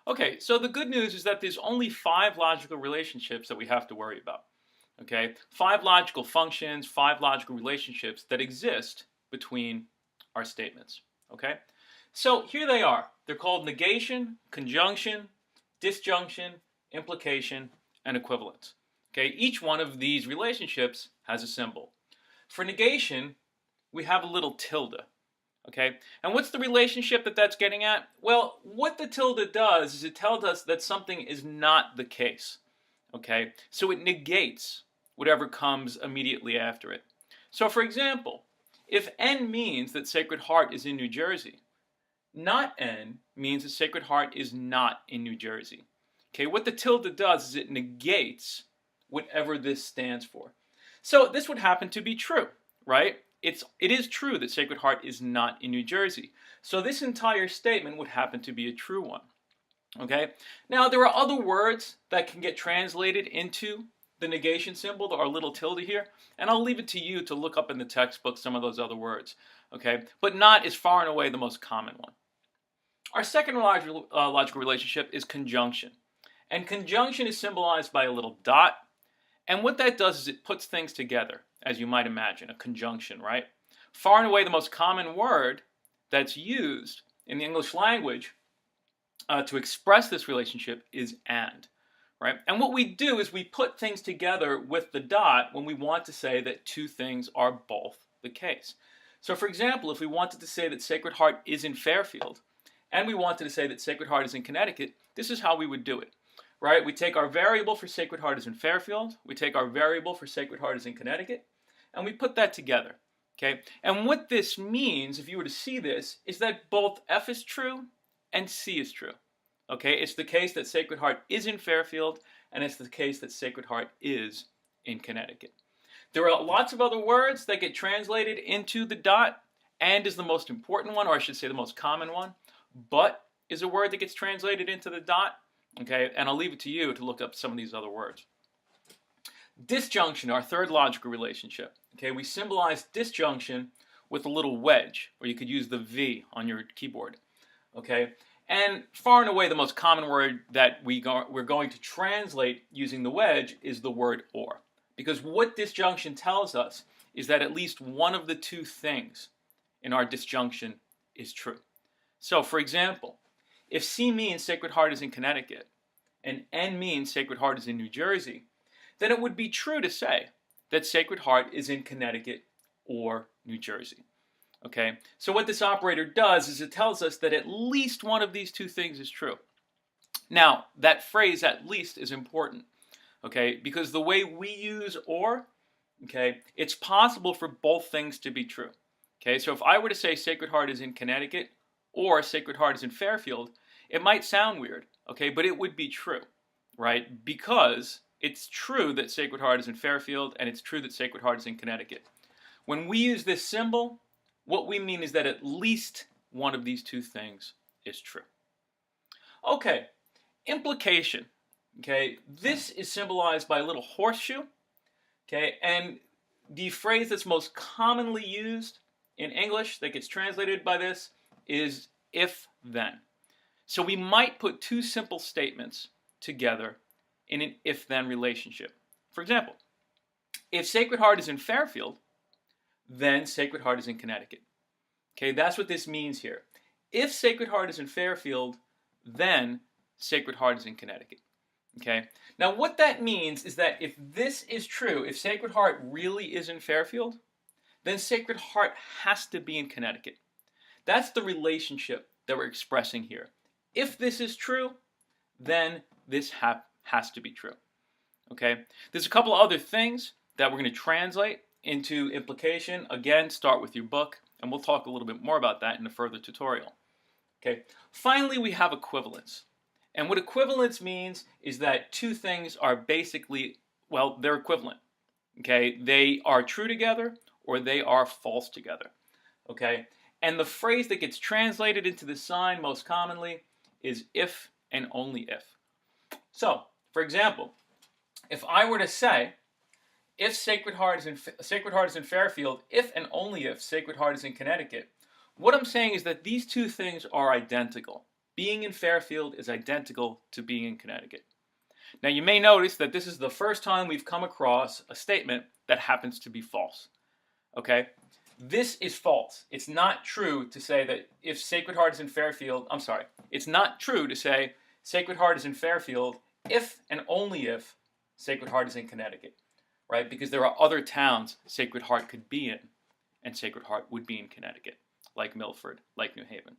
Okay, so the good news is that there's only five logical relationships that we have to worry about. Okay, five logical functions, five logical relationships that exist between our statements. Okay, so here they are. They're called negation, conjunction, disjunction, implication, and equivalence. Okay, each one of these relationships has a symbol. For negation, we have a little tilde. Okay, and what's the relationship that that's getting at? Well, what the tilde does is it tells us that something is not the case. Okay, so it negates whatever comes immediately after it. So, for example, if N means that Sacred Heart is in New Jersey, not N means that Sacred Heart is not in New Jersey. Okay, what the tilde does is it negates whatever this stands for. So this would happen to be true, right? It is true that Sacred Heart is not in New Jersey. So this entire statement would happen to be a true one. Okay? Now there are other words that can get translated into the negation symbol, our little tilde here, and I'll leave it to you to look up in the textbook some of those other words. Okay? But not is far and away the most common one. Our second logical relationship is conjunction. And conjunction is symbolized by a little dot. And what that does is it puts things together, as you might imagine, a conjunction, right? Far and away the most common word that's used in the English language to express this relationship is and, right? And what we do is we put things together with the dot when we want to say that two things are both the case. So for example, if we wanted to say that Sacred Heart is in Fairfield, and we wanted to say that Sacred Heart is in Connecticut, this is how we would do it. Right? We take our variable for Sacred Heart is in Fairfield, we take our variable for Sacred Heart is in Connecticut, and we put that together. Okay? And what this means, if you were to see this, is that both F is true and C is true. Okay? It's the case that Sacred Heart is in Fairfield, and it's the case that Sacred Heart is in Connecticut. There are lots of other words that get translated into the dot, and is the most important one, or I should say the most common one. But is a word that gets translated into the dot. Okay, and I'll leave it to you to look up some of these other words. Disjunction, our third logical relationship. Okay, we symbolize disjunction with a little wedge, or you could use the V on your keyboard. Okay, and far and away the most common word that we're going to translate using the wedge is the word or. Because what disjunction tells us is that at least one of the two things in our disjunction is true. So, for example, if C means Sacred Heart is in Connecticut, and N means Sacred Heart is in New Jersey, then it would be true to say that Sacred Heart is in Connecticut or New Jersey. Okay, so what this operator does is it tells us that at least one of these two things is true. Now, that phrase "at least" is important, okay, because the way we use or, okay, it's possible for both things to be true. Okay, so if I were to say Sacred Heart is in Connecticut or Sacred Heart is in Fairfield, it might sound weird, okay, but it would be true, right? Because it's true that Sacred Heart is in Fairfield, and it's true that Sacred Heart is in Connecticut. When we use this symbol, what we mean is that at least one of these two things is true. Okay, implication. Okay, this is symbolized by a little horseshoe. Okay, and the phrase that's most commonly used in English that gets translated by this is if then. So we might put two simple statements together in an if then relationship. For example, if Sacred Heart is in Fairfield, then Sacred Heart is in Connecticut. Okay, that's what this means here. If Sacred Heart is in Fairfield, then Sacred Heart is in Connecticut. Okay, now what that means is that if this is true, if Sacred Heart really is in Fairfield, then Sacred Heart has to be in Connecticut. That's the relationship that we're expressing here. If this is true, then this has to be true. Okay, there's a couple other things that we're going to translate into implication. Again, start with your book, and we'll talk a little bit more about that in a further tutorial. Okay, finally we have equivalence. And what equivalence means is that two things are basically, well, they're equivalent. Okay, they are true together or they are false together. Okay, and the phrase that gets translated into the sign most commonly is if and only if. So, for example, if I were to say, if Sacred Heart is in Fairfield, if and only if Sacred Heart is in Connecticut, what I'm saying is that these two things are identical. being in Fairfield is identical to being in Connecticut. Now you may notice that this is the first time we've come across a statement that happens to be false. Okay? This is false. It's not true to say that if Sacred Heart is in Fairfield, it's not true to say Sacred Heart is in Fairfield if and only if Sacred Heart is in Connecticut, right? Because there are other towns Sacred Heart could be in, and Sacred Heart would be in Connecticut, like Milford, like New Haven.